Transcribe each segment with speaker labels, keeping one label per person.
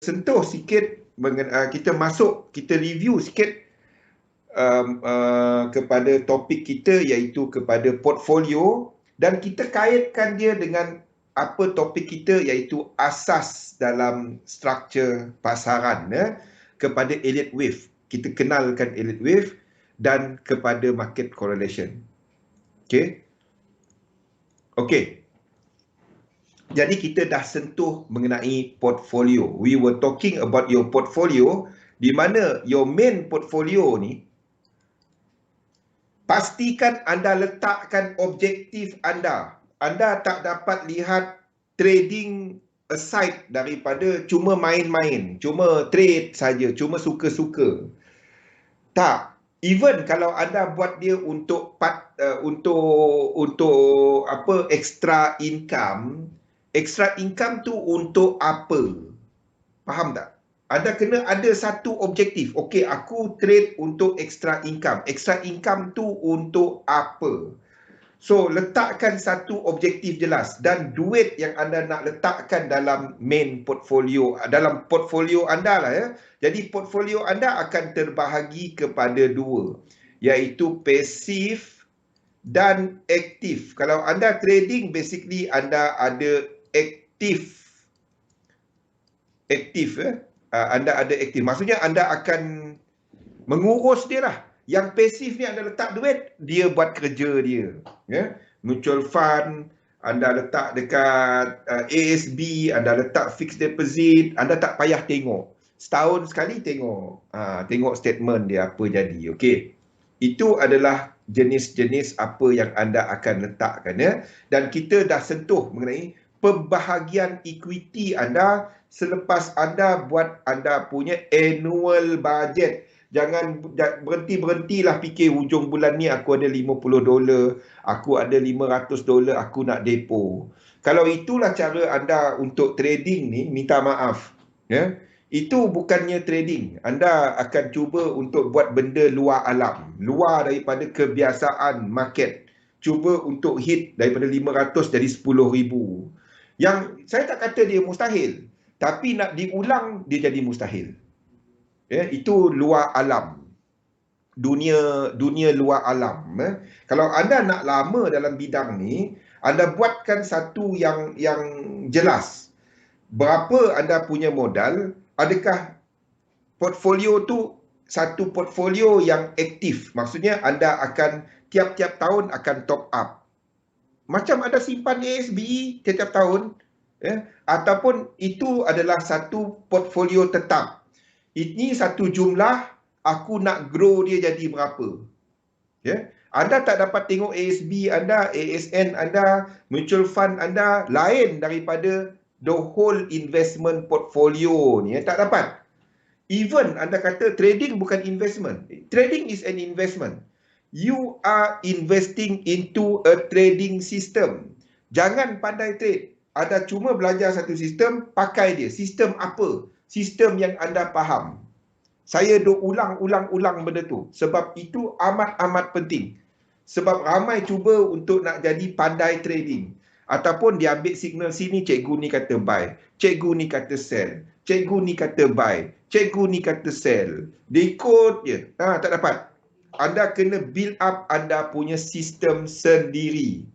Speaker 1: sentuh sikit, kita review sikit kepada topik kita, iaitu kepada portfolio, dan kita kaitkan dia dengan apa topik kita, iaitu asas dalam struktur pasaran kepada Elliott Wave. Kita kenalkan Elliott Wave dan kepada market correlation. Okey. Jadi kita dah sentuh mengenai portfolio. We were talking about your portfolio, di mana your main portfolio ni, pastikan anda letakkan objektif anda. Anda tak dapat lihat trading aside daripada cuma main-main, cuma trade saja, cuma suka-suka. Tak. Even kalau anda buat dia untuk extra income tu untuk apa? Faham tak? Anda kena ada satu objektif. Okey, aku trade untuk extra income. Extra income tu untuk apa? So, letakkan satu objektif jelas, dan duit yang anda nak letakkan dalam main portfolio, dalam portfolio anda lah Jadi, portfolio anda akan terbahagi kepada dua, iaitu pasif dan aktif. Kalau anda trading, basically anda ada aktif. Anda ada aktif. Maksudnya anda akan mengurus dia lah. Yang pasif ni anda letak duit, dia buat kerja dia. Mutual fund, anda letak dekat ASB, anda letak fixed deposit, anda tak payah tengok. Setahun sekali tengok. Tengok statement dia apa jadi. Okey. Itu adalah jenis-jenis apa yang anda akan letakkan Dan kita dah sentuh mengenai pembahagian equity anda selepas anda buat anda punya annual budget. Jangan berhentilah fikir hujung bulan ni aku ada $50, aku ada $500, aku nak depo. Kalau itulah cara anda untuk trading ni, minta maaf. Itu bukannya trading. Anda akan cuba untuk buat benda luar alam, luar daripada kebiasaan market. Cuba untuk hit daripada 500 jadi 10,000. Yang saya tak kata dia mustahil, tapi nak diulang dia jadi mustahil. Itu luar alam. Dunia luar alam. Kalau anda nak lama dalam bidang ni, anda buatkan satu yang jelas. Berapa anda punya modal? Adakah portfolio tu satu portfolio yang aktif? Maksudnya anda akan tiap-tiap tahun akan top up. Macam anda simpan ASB tiap-tiap tahun, ataupun itu adalah satu portfolio tetap. Ini satu jumlah, aku nak grow dia jadi berapa. Anda tak dapat tengok ASB anda, ASN anda, mutual fund anda lain daripada the whole investment portfolio ni. Tak dapat. Even anda kata trading bukan investment. Trading is an investment. You are investing into a trading system. Jangan pandai trade. Anda cuma belajar satu sistem, pakai dia. Sistem apa? Sistem yang anda faham. Saya ulang benda tu. Sebab itu amat-amat penting. Sebab ramai cuba untuk nak jadi pandai trading. Ataupun dia ambil signal sini, cikgu ni kata buy, cikgu ni kata sell, cikgu ni kata buy, cikgu ni kata sell. Dia ikut je. Tak dapat. Anda kena build up anda punya sistem sendiri.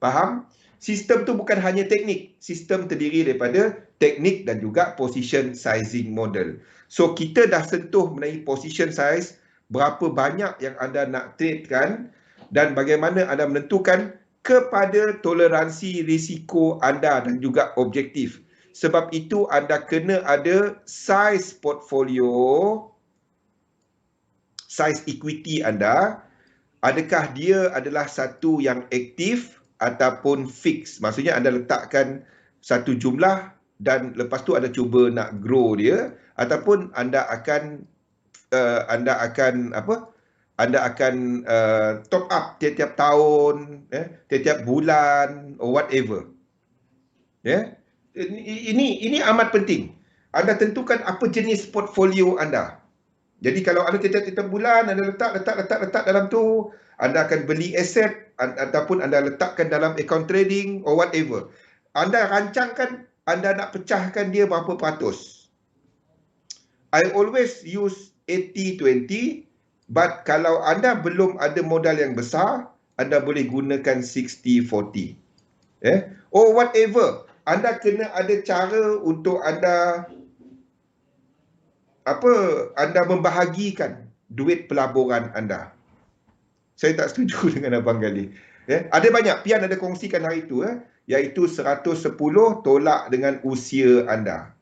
Speaker 1: Faham? Sistem tu bukan hanya teknik. Sistem terdiri daripada teknik dan juga position sizing model. So, kita dah sentuh mengenai position size, berapa banyak yang anda nak trade kan, dan bagaimana anda menentukan kepada toleransi risiko anda dan juga objektif. Sebab itu anda kena ada size portfolio, size equity anda. Adakah dia adalah satu yang aktif ataupun fix? Maksudnya anda letakkan satu jumlah dan lepas tu anda cuba nak grow dia, ataupun anda akan top up tiap-tiap tahun, tiap-tiap bulan or whatever. Ini amat penting. Anda tentukan apa jenis portfolio anda. Jadi kalau anda tiap-tiap bulan anda letak dalam tu, anda akan beli aset ataupun anda letakkan dalam account trading or whatever. Anda rancangkan anda nak pecahkan dia berapa peratus. I always use 80-20, but kalau anda belum ada modal yang besar, anda boleh gunakan 60-40. Or whatever. Anda kena ada cara untuk anda membahagikan duit pelaburan anda. Saya tak setuju dengan Abang Galih. Ada banyak, Pian ada kongsikan hari itu, iaitu 110 tolak dengan usia anda.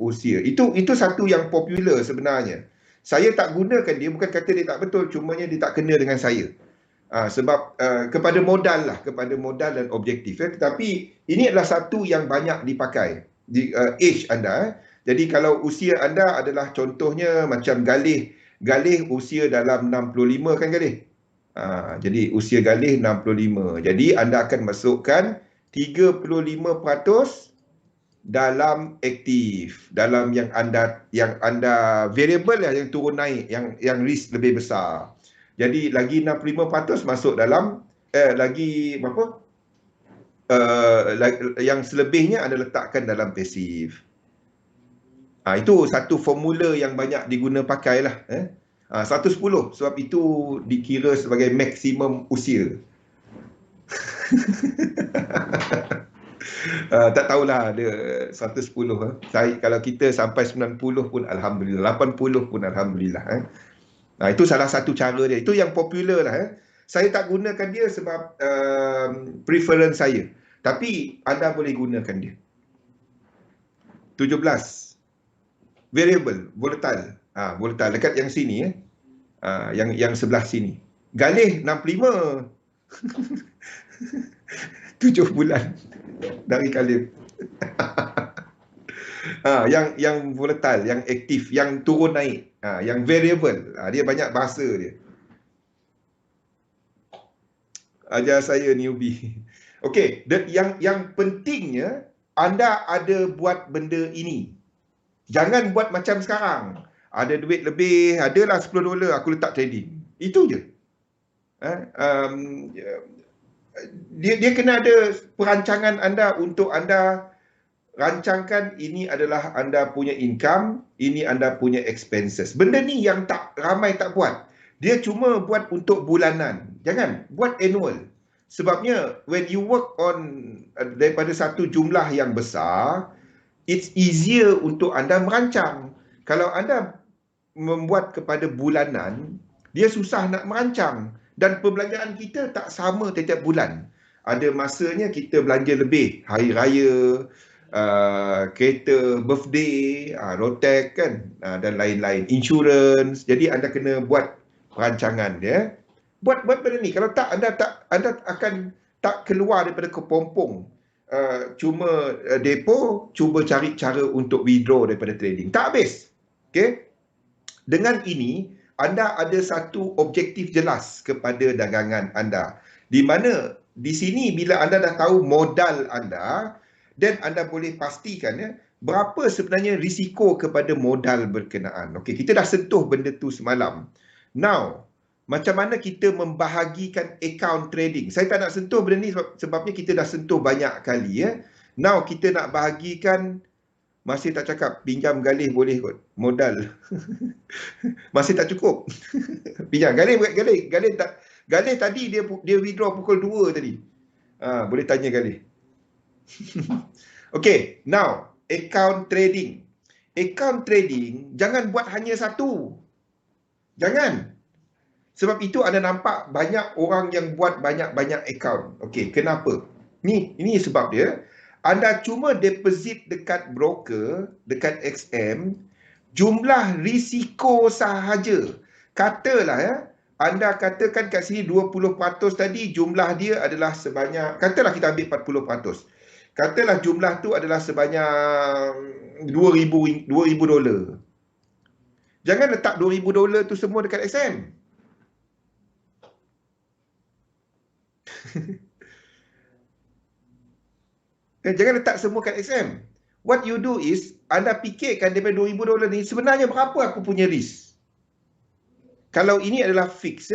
Speaker 1: Usia. Itu satu yang popular sebenarnya. Saya tak gunakan dia, bukan kata dia tak betul, cumanya dia tak kena dengan saya. Sebab kepada modal dan objektif. Tetapi ini adalah satu yang banyak dipakai di age anda. Jadi kalau usia anda adalah contohnya macam Galih usia dalam 65 kan Galih? Jadi usia Galih 65. Jadi anda akan masukkan 35% dalam aktif, dalam yang anda variable lah, yang turun naik, yang risk lebih besar. Jadi lagi 65% masuk dalam lagi berapa? Yang selebihnya anda letakkan dalam pasif. Itu satu formula yang banyak diguna pakai lah. 110 sebab itu dikira sebagai maksimum usia. Tak tahulah ada 110. Kalau kita sampai 90 pun Alhamdulillah, 80 pun Alhamdulillah. Itu salah satu cara dia. Itu yang popular lah. Saya tak gunakan dia sebab preference saya. Tapi anda boleh gunakan dia. 17. Variable, volatile. Volatile dekat yang sini. Yang sebelah sini. Galih 65. 7 bulan dari Khalif. Yang volatile, yang aktif, yang turun naik, yang variable. Dia banyak bahasa dia. Ajar saya newbie. Okey, yang pentingnya anda ada buat benda ini. Jangan buat macam sekarang. Ada duit lebih, adalah $10, aku letak trading. Itu je. Dia kena ada perancangan anda untuk anda rancangkan ini adalah anda punya income, ini anda punya expenses. Benda ni yang tak ramai tak buat. Dia cuma buat untuk bulanan. Jangan buat annual. Sebabnya when you work on daripada satu jumlah yang besar, it's easier untuk anda merancang. Kalau anda membuat kepada bulanan, dia susah nak merancang. Dan perbelanjaan kita tak sama setiap bulan. Ada masanya kita belanja lebih. Hari raya, kereta birthday, rotek kan, dan lain-lain. Insurance. Jadi anda kena buat perancangan dia. Buat benda ni. Kalau tak, anda akan tak keluar daripada kepompong. Cuma depo, cuba cari cara untuk withdraw daripada trading. Tak habis. Okay? Dengan ini, anda ada satu objektif jelas kepada dagangan anda. Di mana di sini bila anda dah tahu modal anda, dan anda boleh pastikan berapa sebenarnya risiko kepada modal berkenaan. Okey, kita dah sentuh benda tu semalam. Now, macam mana kita membahagikan account trading? Saya tak nak sentuh benda ni sebabnya kita dah sentuh banyak kali. Now, kita nak bahagikan. Masih tak cakap, pinjam Galih boleh kot. Modal. Masih tak cukup. Pinjam. Galih tadi dia withdraw pukul 2 tadi. Boleh tanya Galih. Okay, now, account trading. Account trading, jangan buat hanya satu. Jangan. Sebab itu anda nampak banyak orang yang buat banyak-banyak account. Okay, kenapa? Ini sebab dia. Anda cuma deposit dekat broker, dekat XM, jumlah risiko sahaja. Katalah anda katakan kat sini 20% tadi, jumlah dia adalah sebanyak, katalah kita ambil 40%. Katalah jumlah tu adalah sebanyak $2,000. Jangan letak $2,000 tu semua dekat XM. Jangan letak semua kat XM. What you do is, anda fikirkan daripada $2,000 ni, sebenarnya berapa aku punya risk? Kalau ini adalah fix,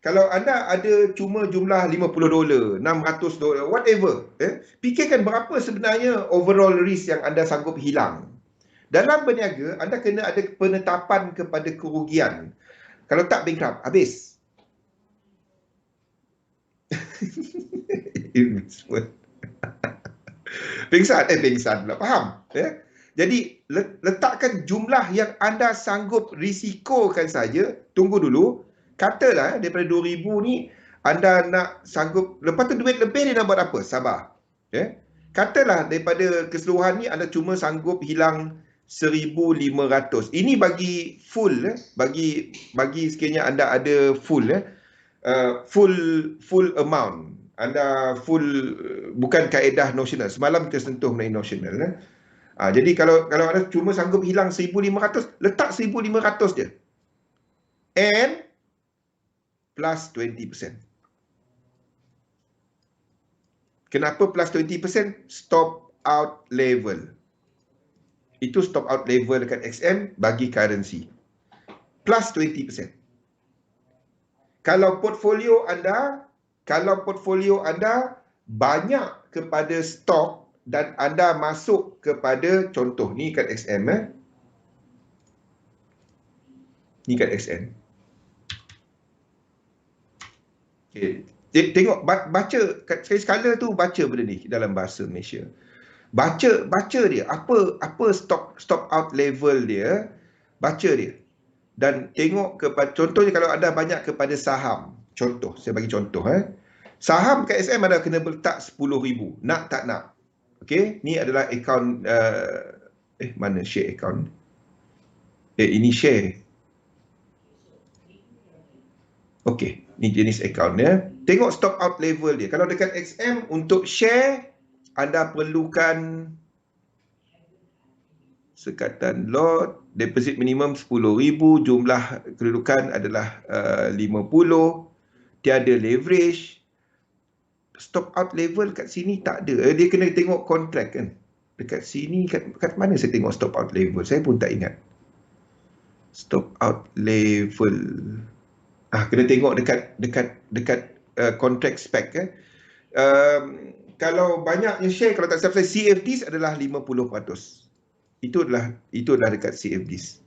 Speaker 1: kalau anda ada cuma jumlah $50, $600, whatever, fikirkan berapa sebenarnya overall risk yang anda sanggup hilang. Dalam berniaga, anda kena ada penetapan kepada kerugian. Kalau tak bankrupt, habis. Investment. Pingsan pula. Faham? Ya? Jadi, letakkan jumlah yang anda sanggup risikokan saja. Tunggu dulu. Katalah daripada 2,000 ni, anda nak sanggup, lepas tu duit lebih ni nak buat apa? Sabar. Ya? Katalah daripada keseluruhan ni, anda cuma sanggup hilang 1,500. Ini bagi full. Bagi sekiranya anda ada full. Full amount. Anda full, bukan kaedah notional. Semalam kita sentuh mengenai notional. Jadi kalau anda cuma sanggup hilang 1,500, letak 1,500 je. And plus 20%. Kenapa plus 20%? Stop out level. Itu stop out level dekat XM bagi currency. Plus 20%. Kalau portfolio anda banyak kepada stok dan anda masuk kepada, contoh ni kat XM, ni kat XM. Okay. Tengok, baca sekali tu, baca benda ni dalam bahasa Malaysia. Baca dia, apa stop out level dia, baca dia. Dan tengok kepada, contohnya kalau anda banyak kepada saham, contoh, saya bagi contoh, saham kat XM anda kena letak 10,000, nak tak nak. Okey, ni adalah akaun, mana share account? Ini share. Okey, ni jenis akaun ya. Tengok stop out level dia. Kalau dekat XM untuk share, anda perlukan sekatan lot, deposit minimum 10,000, jumlah kedudukan adalah 50, tiada leverage. Stop out level kat sini tak ada. Dia kena tengok kontrak kan. Dekat sini, kat mana saya tengok stop out level? Saya pun tak ingat. Stop out level. Kena tengok dekat kontrak spec. Kalau banyaknya share, kalau tak salah saya, CFDs adalah 50%. Itu adalah dekat CFDs.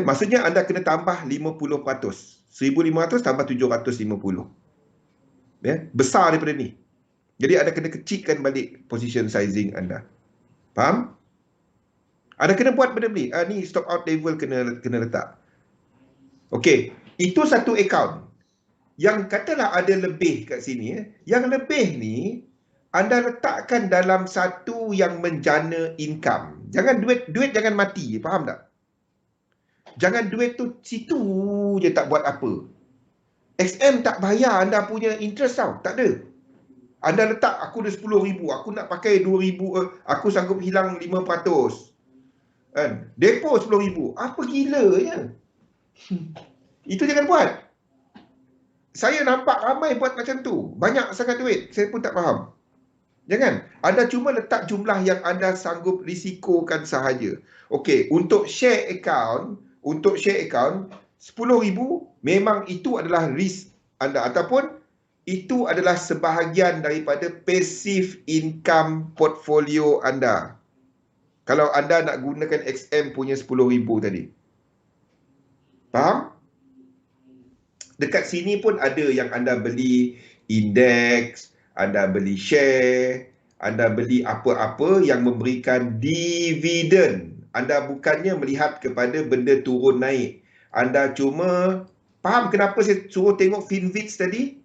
Speaker 1: Maksudnya anda kena tambah 50%. 1,500 tambah 750. Besar daripada ni. Jadi anda kena kecilkan balik position sizing anda. Faham? Anda kena buat benda ni. Ni stop out level kena letak. Okey, itu satu akaun. Yang katalah ada lebih kat sini. Yang lebih ni anda letakkan dalam satu yang menjana income. Jangan duit jangan mati, faham tak? Jangan duit tu situ je tak buat apa. XM tak bayar anda punya interest tau, tak ada. Anda letak, aku ada 10,000, aku nak pakai 2,000, aku sanggup hilang 5%. Kan? Depo 10,000, apa gilanya? Itu jangan buat. Saya nampak ramai buat macam tu. Banyak sangat duit, saya pun tak faham. Jangan. Anda cuma letak jumlah yang anda sanggup risikokan sahaja. Okey, untuk share account, 10,000 memang itu adalah risk anda, ataupun itu adalah sebahagian daripada passive income portfolio anda. Kalau anda nak gunakan XM punya 10,000 tadi. Faham? Dekat sini pun ada yang anda beli indeks, anda beli share, anda beli apa-apa yang memberikan dividen. Anda bukannya melihat kepada benda turun naik. Anda cuma, faham kenapa saya suruh tengok Finvits tadi?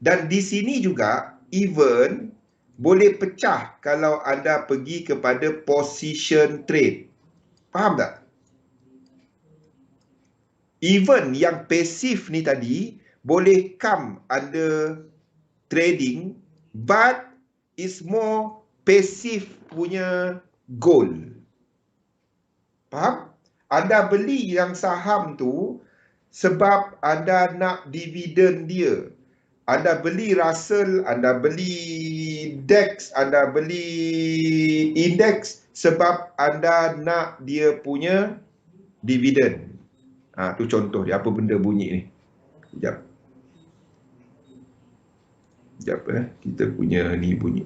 Speaker 1: Dan di sini juga, even boleh pecah kalau anda pergi kepada position trade. Faham tak? Even yang pasif ni tadi, boleh come under trading, but is more passive punya goal. Faham? Anda beli yang saham tu sebab anda nak dividen dia. Anda beli Russell, anda beli DAX, anda beli indeks sebab anda nak dia punya dividen. Tu contoh dia. Apa benda bunyi ni? Sekejap. Kita punya ni bunyi.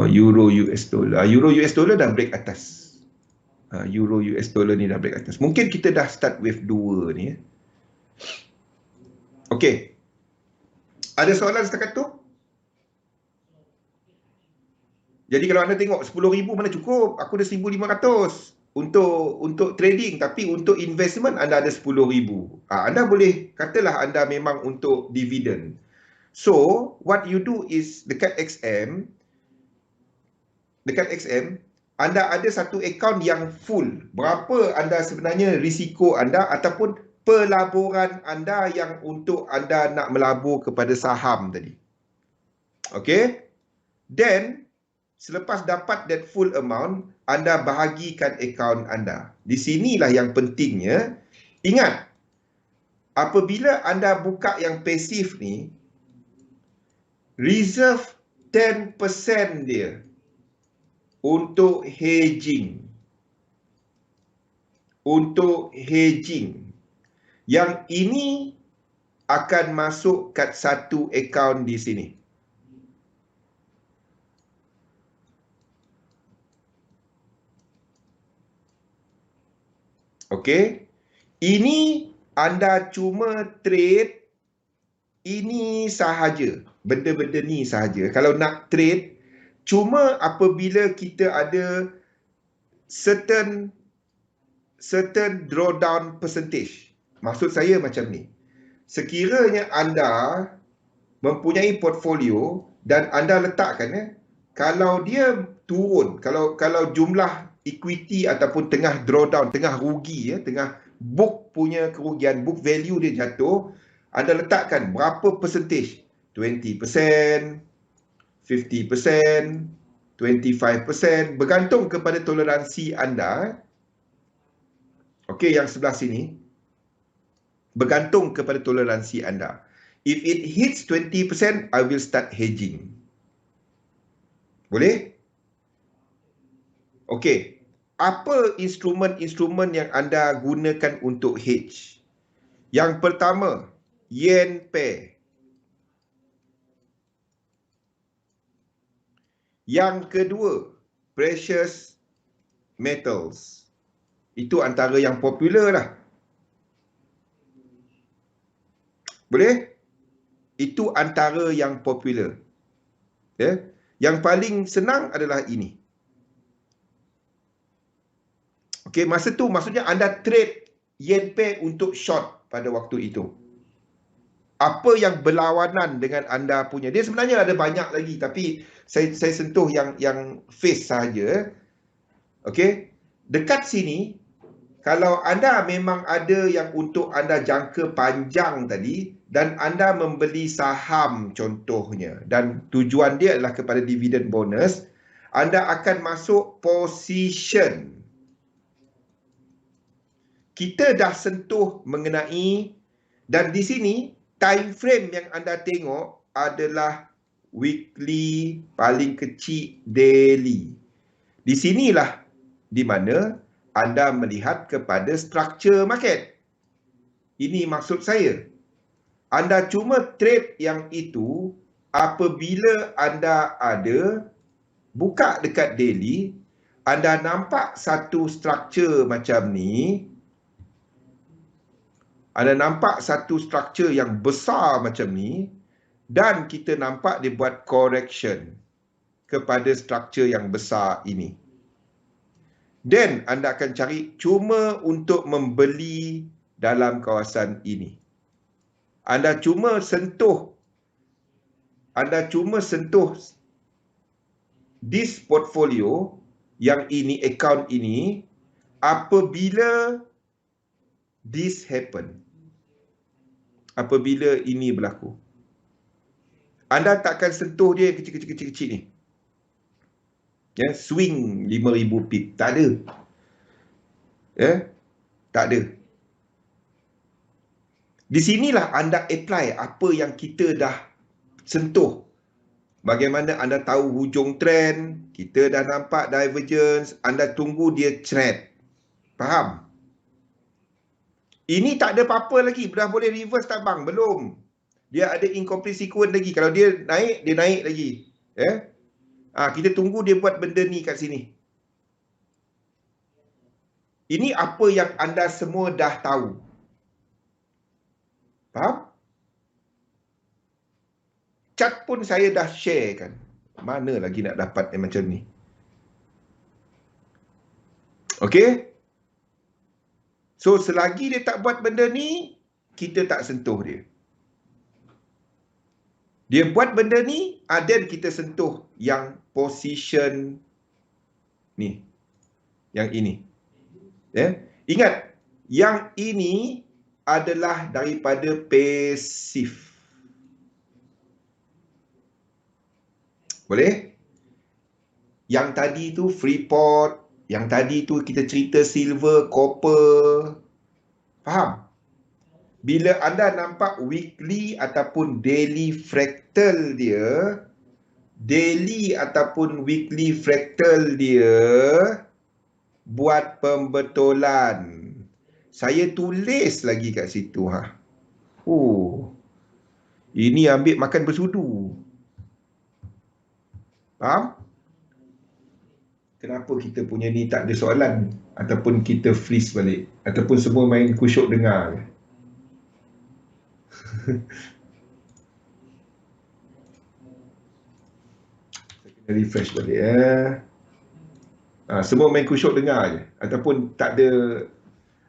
Speaker 1: Euro US dollar. Euro US dollar dah break atas. Euro US dollar ni dah break atas. Mungkin kita dah start wave 2 ni. Okey. Ada soalan setakat tu? Jadi kalau anda tengok 10,000 mana cukup? Aku ada 1,500 untuk trading, tapi untuk investment anda ada 10,000. Anda boleh katalah anda memang untuk dividen. So, what you do is dekat XM, anda ada satu akaun yang full. Berapa anda sebenarnya risiko anda ataupun pelaburan anda yang untuk anda nak melabur kepada saham tadi. Okay? Then, selepas dapat that full amount, anda bahagikan akaun anda. Di sinilah yang pentingnya. Ingat, apabila anda buka yang pasif ni, reserve 10% dia untuk hedging. Yang ini akan masuk kat satu akaun di sini. Okey. Ini anda cuma trade ini sahaja. Benda-benda ni sahaja. Kalau nak trade, cuma apabila kita ada certain drawdown percentage. Maksud saya macam ni. Sekiranya anda mempunyai portfolio dan anda letakkan, kalau dia turun, kalau jumlah equity ataupun tengah drawdown, tengah rugi, tengah book punya kerugian, book value dia jatuh, anda letakkan berapa percentage? 20%, 50%, 25%, bergantung kepada toleransi anda. Okey, yang sebelah sini, bergantung kepada toleransi anda. If it hits 20%, I will start hedging. Boleh? Okey. Apa instrumen-instrumen yang anda gunakan untuk hedge? Yang pertama, yen pair. Yang kedua, precious metals. Itu antara yang popular lah. Boleh? Itu antara yang popular. Ya? Yang paling senang adalah ini. Okey, masa tu maksudnya anda trade yen pair untuk short pada waktu itu. Apa yang berlawanan dengan anda punya. Dia sebenarnya ada banyak lagi, tapi saya sentuh yang face sahaja. Okey. Dekat sini, kalau anda memang ada yang untuk anda jangka panjang tadi dan anda membeli saham contohnya dan tujuan dia adalah kepada dividen bonus, anda akan masuk position. Kita dah sentuh mengenai, dan di sini time frame yang anda tengok adalah weekly, paling kecil daily. Di sinilah di mana anda melihat kepada structure market. Ini maksud saya. Anda cuma trade yang itu apabila anda ada buka dekat daily, anda nampak satu structure macam ni. Anda nampak satu structure yang besar macam ni, dan kita nampak dia buat correction kepada structure yang besar ini. Dan anda akan cari cuma untuk membeli dalam kawasan ini. Anda cuma sentuh this portfolio yang ini, account ini, apabila this happen. Apabila ini berlaku. Anda takkan sentuh dia kecil-kecil ni. Ya, swing 5,000 pip. Tak ada. Ya, tak ada. Di sinilah anda apply apa yang kita dah sentuh. Bagaimana anda tahu hujung trend, kita dah nampak divergence, anda tunggu dia thread. Faham? Ini tak ada apa-apa lagi. Dah boleh reverse tak bang? Belum. Dia ada incomplete sequence lagi. Kalau dia naik lagi. Ya? Kita tunggu dia buat benda ni kat sini. Ini apa yang anda semua dah tahu. Faham? Chat pun saya dah share kan. Mana lagi nak dapat yang macam ni? Okey? So, selagi dia tak buat benda ni, kita tak sentuh dia. Dia buat benda ni, dan kita sentuh yang position ni. Yang ini. Ingat, yang ini adalah daripada pasif. Boleh? Yang tadi tu Freeport, yang tadi tu kita cerita silver, copper. Faham? Bila anda nampak weekly ataupun daily fractal dia, daily ataupun weekly fractal dia buat pembetulan. Saya tulis lagi kat situ. Ini ambil makan bersudu. Faham? Kenapa kita punya ni tak ada soalan? Ataupun kita freeze balik? Ataupun semua main kusyuk dengar? Saya kena refresh balik. Semua main kusyuk dengar je. Ataupun tak ada,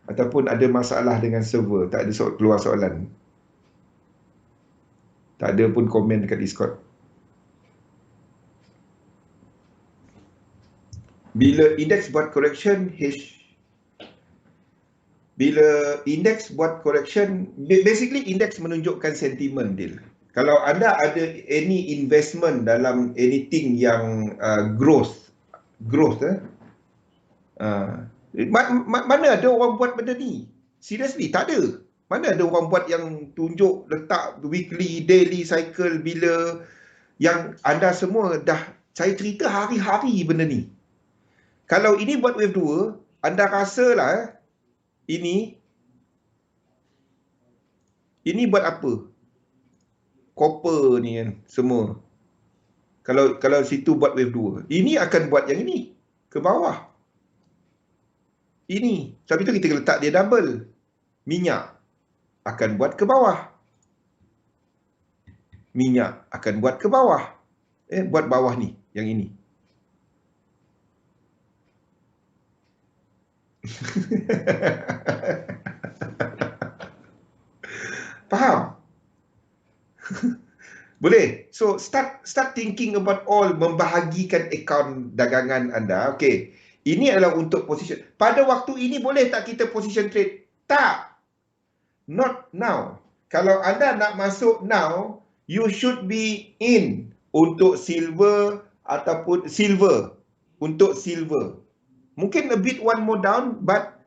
Speaker 1: ataupun ada masalah dengan server. Tak ada keluar soalan. Tak ada pun komen dekat Discord. Bila indeks buat correction, bila indeks buat correction, basically indeks menunjukkan sentimen deal. Kalau anda ada any investment dalam anything yang growth, mana ada orang buat benda ni? Seriously, tak ada. Mana ada orang buat yang tunjuk letak weekly, daily cycle bila yang anda semua dah, saya cerita hari-hari benda ni. Kalau ini buat wave 2, anda rasalah ini buat apa? Copper ni kan, semua. Kalau situ buat wave 2, ini akan buat yang ini ke bawah. Ini. Sebab itu kita letak dia double. Minyak akan buat ke bawah. Minyak akan buat ke bawah. Buat bawah ni, yang ini. Faham? Boleh? So, start thinking about all, membahagikan akaun dagangan anda. Okey. Ini adalah untuk position. Pada waktu ini boleh tak kita position trade? Tak. Not now. Kalau anda nak masuk now, you should be in untuk silver ataupun silver. Untuk silver. Mungkin a bit one more down, but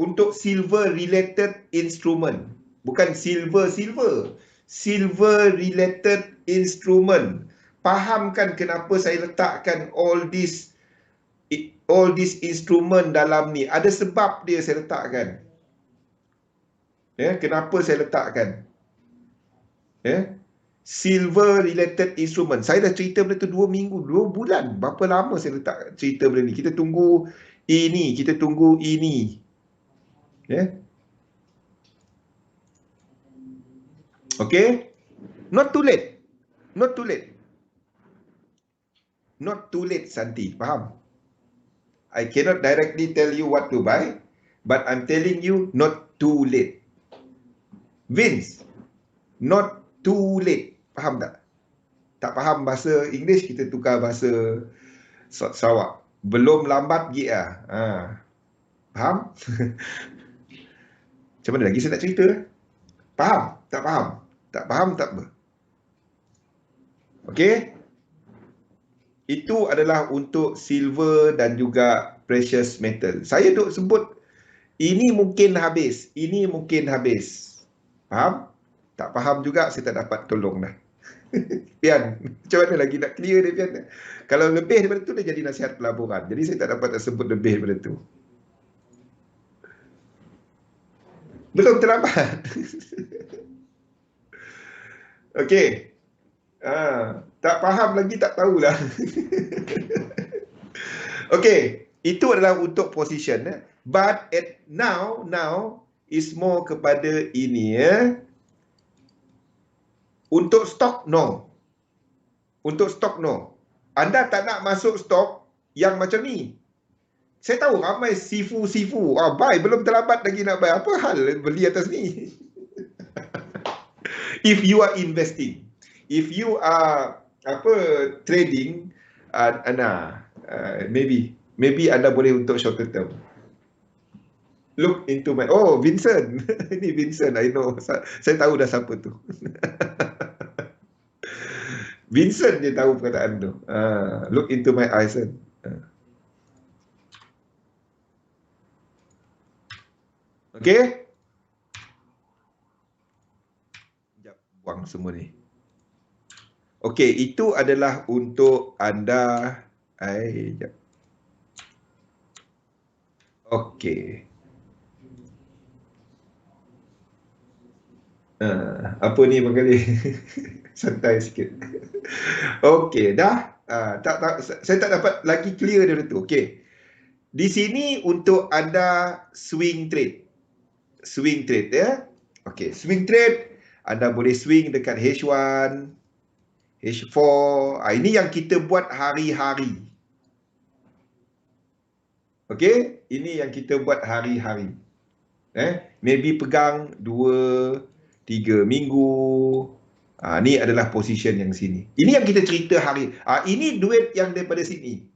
Speaker 1: untuk silver related instrument. Bukan silver. Silver related instrument. Fahamkan kenapa saya letakkan all this instrument dalam ni. Ada sebab dia saya letakkan. Kenapa saya letakkan? Silver related instrument. Saya dah cerita benda tu 2 minggu, 2 bulan. Berapa lama saya letak cerita benda ni? Kita tunggu ini, kita tunggu ini. Okay? Not too late. Not too late. Not too late, Santi. Faham? I cannot directly tell you what to buy, but I'm telling you not too late. Vince, not too late. Faham tak? Tak faham bahasa English, kita tukar bahasa Sarawak. Belum lambat lagi lah. Faham? Macam mana lagi saya nak cerita? Faham? Tak faham? Tak faham tak apa. Okey? Itu adalah untuk silver dan juga precious metal. Saya duk sebut ini mungkin habis, ini mungkin habis. Faham? Tak faham juga, saya tak dapat tolong dah. Pian, macam mana lagi nak clear dia, Pian? Kalau lebih daripada tu, dia jadi nasihat pelaburan. Jadi saya tak dapat sebut lebih daripada tu. Belum terlambat. Okey. Tak faham lagi, tak tahulah. Okey, itu adalah untuk position. But at now is more kepada ini ya. Untuk stok, no. Untuk stok, no. Anda tak nak masuk stok yang macam ni. Saya tahu ramai sifu. Buy, belum terlambat lagi nak buy. Apa hal beli atas ni? If you are investing, if you are trading, maybe anda boleh untuk shorter term. Look into my... Oh, Vincent. Ini Vincent, I know. Saya tahu dah siapa tu. Vincent dia tahu perkataan tu. Look into my eyes. Okay? Sekejap, buang semua ni. Okay, itu adalah untuk anda. Sekejap. Okay. Apa ni Bang Khalil? Santai sikit. Okey, dah. Saya tak dapat lagi clear daripada tu. Okey. Di sini untuk anda swing trade. Swing trade ya. Okey, swing trade anda boleh swing dekat H1, H4. Ini yang kita buat hari-hari. Okey, ini yang kita buat hari-hari. Maybe pegang 2-3 minggu. Ni adalah position yang sini. Ini yang kita cerita hari. Ini duit yang daripada sini.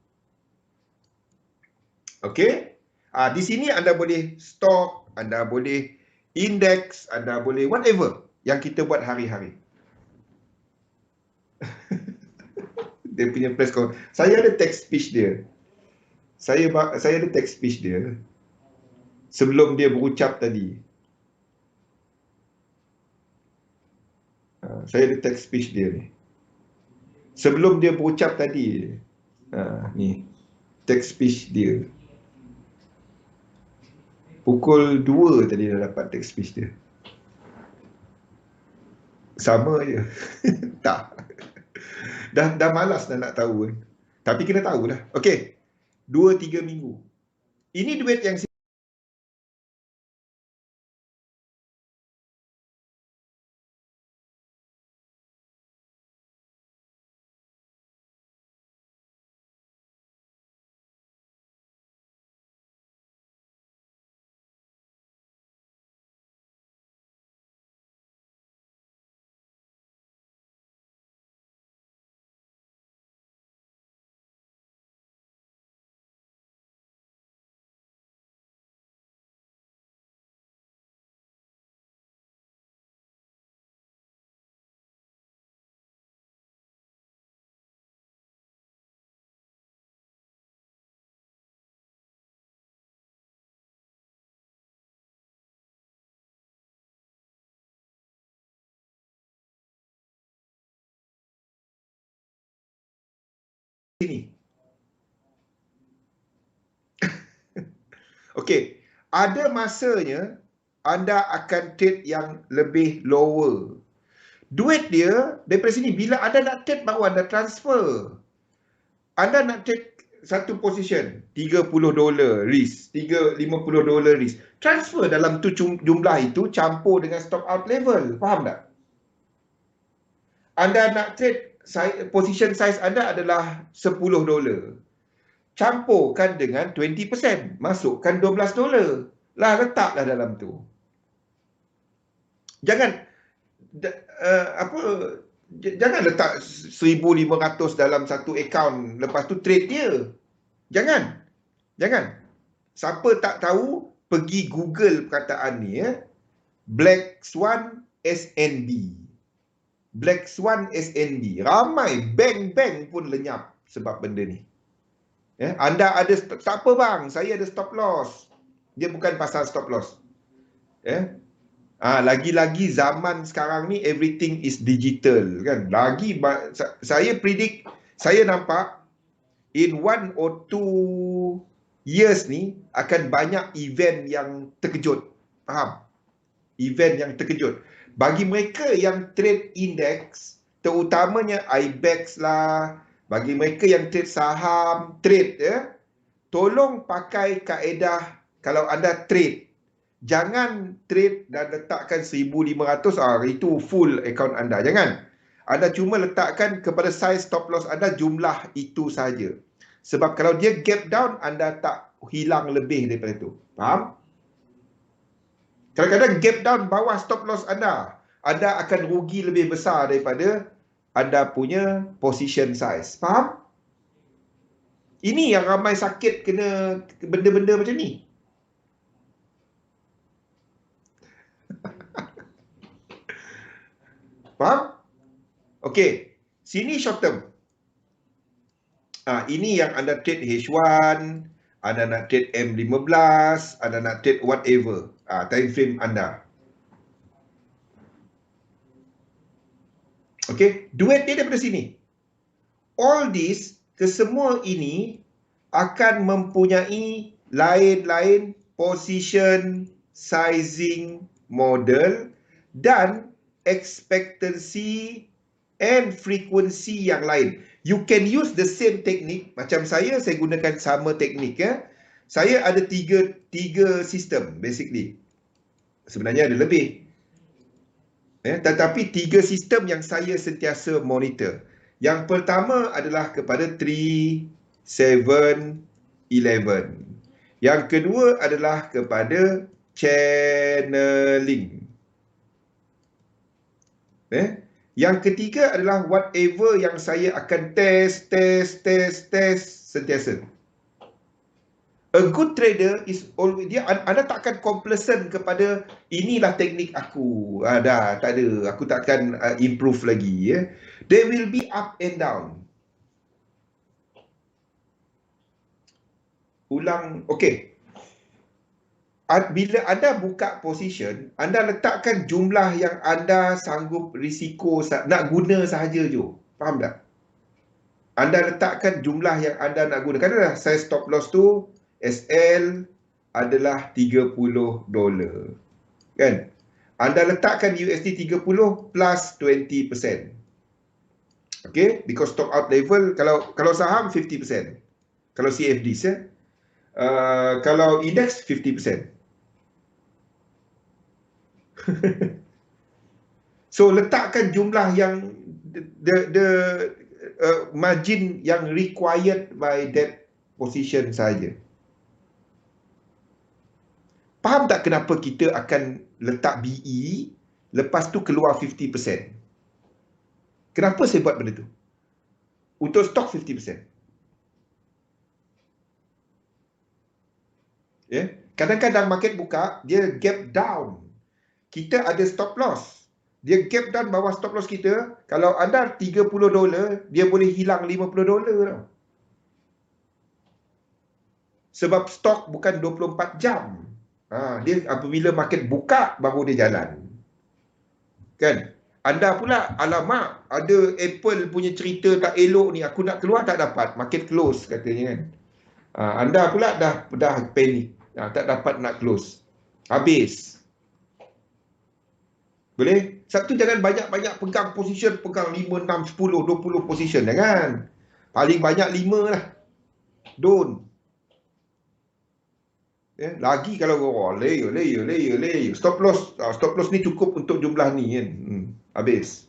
Speaker 1: Okey. Di sini anda boleh stock, anda boleh index, anda boleh whatever yang kita buat hari-hari. Dia punya press conference. Saya ada text speech dia. Saya ada text speech dia sebelum dia berucap tadi. Saya ada text speech dia ni. Sebelum dia berucap tadi. Ni. Text speech dia. Pukul 2 tadi dah dapat text speech dia. Sama je. Tak. Dah malas dah nak tahu kan. Tapi kena tahulah. Okey. 2-3 minggu. Ini duit yang sini. Okey, ada masanya anda akan trade yang lebih lower. Duit dia daripada sini, bila anda nak trade baru anda transfer. Anda nak trade satu position, $30 risk, $50 risk. Transfer dalam tu jumlah itu campur dengan stop out level. Faham tak? Anda nak trade, position size anda adalah $10. Campurkan dengan 20%, masukkan $12 lah, letaklah dalam tu. Jangan jangan letak 1,500 dalam satu account lepas tu trade dia. Jangan. Siapa tak tahu, pergi Google perkataan ni ya. Black Swan SNB. Black Swan SNB. Ramai bank-bank pun lenyap sebab benda ni. Anda ada, tak apa bang, saya ada stop loss. Dia bukan pasal stop loss. Lagi-lagi zaman sekarang ni everything is digital kan. Saya predict, saya nampak in 1 or 2 years ni akan banyak event yang terkejut. Faham? Event yang terkejut. Bagi mereka yang trade index, terutamanya IBEX lah, bagi mereka yang trade saham, trade ya, tolong pakai kaedah kalau anda trade. Jangan trade dan letakkan 1,500, itu full account anda. Jangan. Anda cuma letakkan kepada size stop loss anda jumlah itu saja. Sebab kalau dia gap down, anda tak hilang lebih daripada itu. Faham? Kadang-kadang gap down bawah stop loss anda akan rugi lebih besar daripada anda punya position size. Faham? Ini yang ramai sakit kena benda-benda macam ni. Faham? Okey, sini short term. Ini yang anda trade H1, anda nak trade M15, anda nak trade whatever. Time frame anda. Okey, duit dia daripada sini. All this, kesemua ini akan mempunyai lain-lain position, sizing, model dan expectancy and frequency yang lain. You can use the same technique. Macam saya gunakan sama teknik ya. Saya ada tiga sistem basically. Sebenarnya ada lebih. Tetapi 3 sistem yang saya sentiasa monitor. Yang pertama adalah kepada 3, 7, 11. Yang kedua adalah kepada channeling. Yang ketiga adalah whatever yang saya akan test sentiasa. A good trader is always, anda takkan complacent kepada inilah teknik aku. Dah, tak ada. Aku takkan improve lagi. Ya. There will be up and down. Ulang, okey. Bila anda buka position, anda letakkan jumlah yang anda sanggup risiko nak guna sahaja je. Faham tak? Anda letakkan jumlah yang anda nak guna. Kadang-kadang saya stop loss tu SL adalah $30. Kan? Anda letakkan USD 30 plus 20%. Okay? Because stop out level, kalau saham 50%. Kalau CFDs ya. Kalau index 50%. So letakkan jumlah yang margin yang required by that position saja. Faham tak kenapa kita akan letak BE, lepas tu keluar 50%? Kenapa saya buat benda tu? Untuk stok 50%. Kadang-kadang market buka, dia gap down. Kita ada stop loss. Dia gap down bawah stop loss kita. Kalau anda $30, dia boleh hilang $50 tau. Sebab stok bukan 24 jam. Dia apabila market buka baru dia jalan. Kan? Anda pula, alamak, ada Apple punya cerita tak elok ni, aku nak keluar tak dapat, market close katanya kan. Anda pula dah panik, tak dapat nak close. Habis. Boleh? Satu jangan banyak-banyak pegang position, pegang 5, 6, 10, 20 position, jangan. Paling banyak 5 lah. Don't. Lagi kalau layer. Stop loss ni cukup untuk jumlah ni kan. Habis.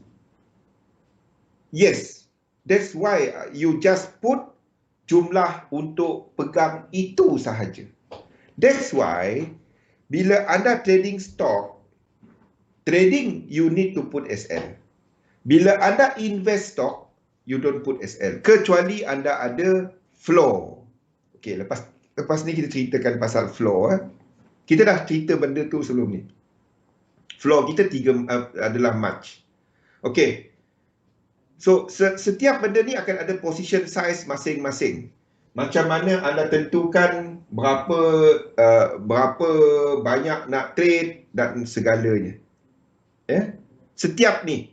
Speaker 1: Yes. That's why you just put jumlah untuk pegang itu sahaja. That's why bila anda trading stock, trading you need to put SL. Bila anda invest stock, you don't put SL. Kecuali anda ada floor. Okay, lepas ni kita ceritakan pasal floor. Kita dah cerita benda tu sebelum ni. Floor kita 3 adalah March. Okay. So, setiap benda ni akan ada position size masing-masing. Macam mana anda tentukan berapa banyak nak trade dan segalanya. Setiap ni.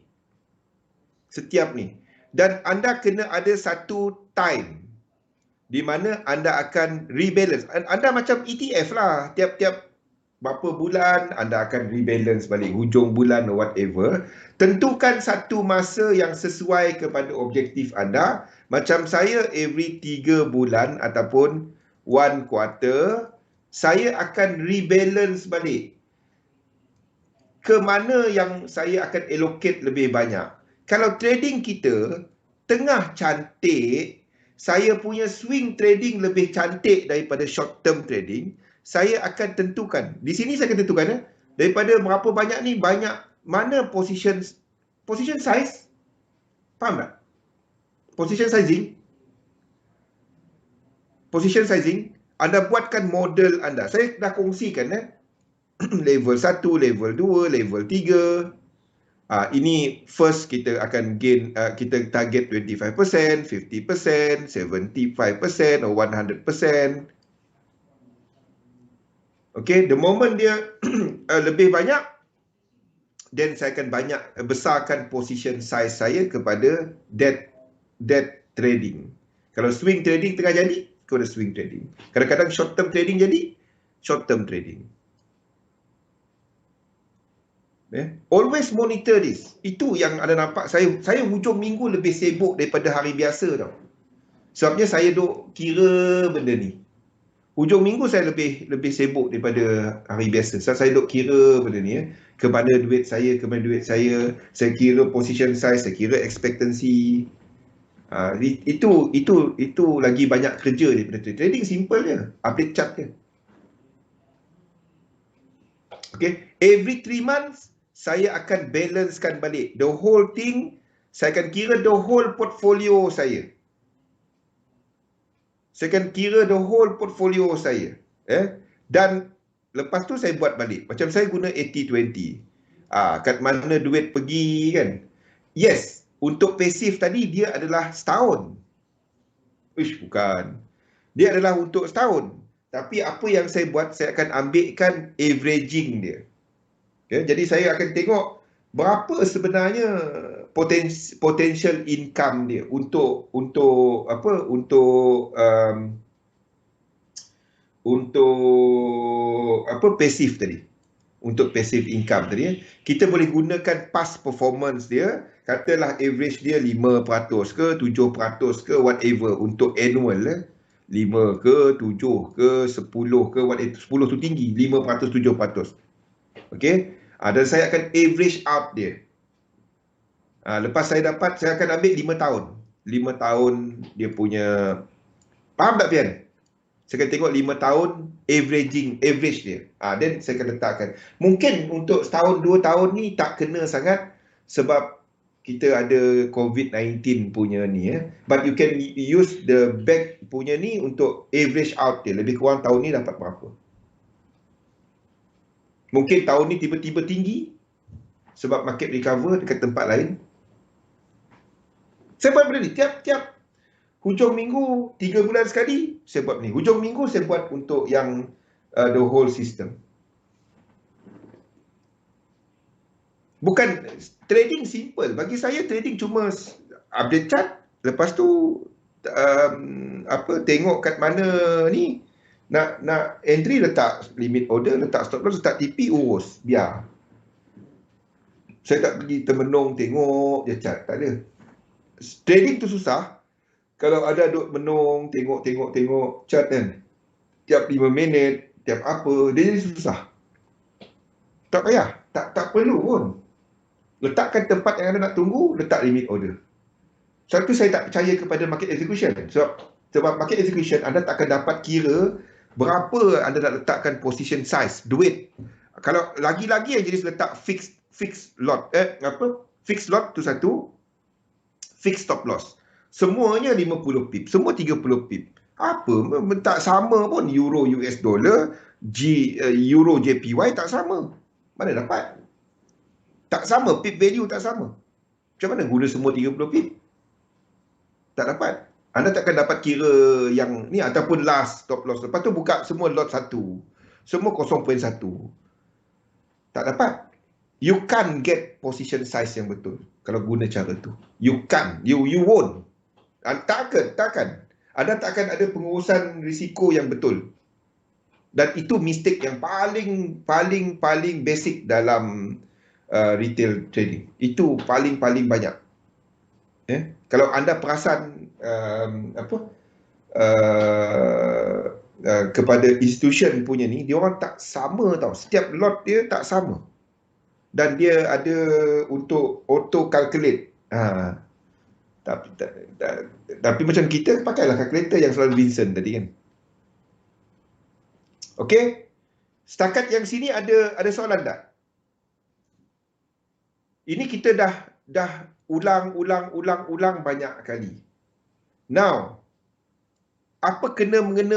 Speaker 1: Dan anda kena ada satu time di mana anda akan rebalance. Anda macam ETF lah. Tiap-tiap berapa bulan anda akan rebalance balik, hujung bulan or whatever. Tentukan satu masa yang sesuai kepada objektif anda. Macam saya every 3 bulan ataupun 1 quarter, saya akan rebalance balik. Ke mana yang saya akan allocate lebih banyak. Kalau trading kita tengah cantik, saya punya swing trading lebih cantik daripada short term trading, saya akan tentukan. Di sini saya akan tentukan daripada berapa banyak ni, banyak mana position size. Faham tak? Position sizing. Position sizing, anda buatkan model anda. Saya dah kongsikan level 1, level 2, level 3. Ini first kita akan gain, kita target 25%, 50%, 75% or 100%. Okay, the moment dia lebih banyak, then saya akan besarkan position size saya kepada that trading. Kalau swing trading tengah jadi, kepada swing trading. Kadang-kadang short term trading jadi, short term trading. Always monitor this. Itu yang anda nampak, saya hujung minggu lebih sibuk daripada hari biasa tau. Sebabnya saya duk kira benda ni. Hujung minggu saya lebih sibuk daripada hari biasa. Saya duk kira benda ni. Ke mana duit saya, saya kira position size, saya kira expectancy. Itu lagi banyak kerja daripada trading. Trading simple je, update chart je. Okay, every 3 months saya akan balancekan balik the whole thing. Saya akan kira the whole portfolio saya. Saya akan kira the whole portfolio saya. Dan lepas tu saya buat balik. Macam saya guna 80-20. Kat mana duit pergi kan. Yes, untuk pasif tadi dia adalah setahun. Bukan. Dia adalah untuk setahun. Tapi apa yang saya buat, saya akan ambilkan averaging dia. Jadi saya akan tengok berapa sebenarnya potential income dia untuk pasif tadi. Untuk passive income tadi, kita boleh gunakan past performance dia, katalah average dia 5% ke 7% ke whatever untuk annual 5 ke 7 ke 10 ke whatever. 10 tu tinggi, 5% 7%. Okey. Dan saya akan average out dia. Lepas saya akan ambil 5 tahun. 5 tahun dia punya, faham tak Pian? Saya akan tengok 5 tahun average dia. Then saya akan letakkan. Mungkin untuk setahun 2 tahun ni tak kena sangat sebab kita ada COVID-19 punya ni. But you can use the back punya ni untuk average out dia. Lebih kurang tahun ni dapat berapa. Mungkin tahun ni tiba-tiba tinggi sebab market recover dekat tempat lain. Saya buat benda ni tiap hujung minggu, 3 bulan sekali saya buat ni. Hujung minggu saya buat untuk yang the whole system. Bukan trading simple. Bagi saya trading cuma update chart, lepas tu tengok kat mana ni nak entry, letak limit order, letak stop loss, letak TP, urus, biar. Saya tak pergi termenung tengok je chart, tak ada. Trading tu susah. Kalau ada duk menung, tengok chart kan, tiap 5 minit, tiap apa, dia jadi susah. Tak payah, tak perlu pun. Letakkan tempat yang anda nak tunggu, letak limit order. Satu, saya tak percaya kepada market execution. Sebab market execution, anda tak akan dapat kira berapa anda nak letakkan position size, duit. Kalau lagi-lagi yang jenis letak fixed lot, fixed lot tu satu, fixed stop loss. Semuanya 50 pip, semua 30 pip. Apa? Tak sama pun. Euro US dollar, Euro JPY tak sama. Mana dapat? Tak sama, pip value tak sama. Macam mana guna semua 30 pip? Tak dapat. Anda takkan dapat kira yang ni ataupun last stop loss. Lepas tu buka semua lot 1. Semua 0.1. Tak dapat. You can't get position size yang betul kalau guna cara tu. You can't. You won't. Takkan. Anda takkan ada pengurusan risiko yang betul. Dan itu mistake yang paling basic dalam retail trading. Itu paling banyak. Kalau anda perasan kepada institution punya ni, dia orang tak sama tau. Setiap lot dia tak sama. Dan dia ada untuk auto calculate. Tapi macam kita pakailah kalkulator yang selalu Vincent tadi kan. Okey. Setakat yang sini ada soalan tak? Ini kita dah ulang banyak kali. Now, apa kena mengena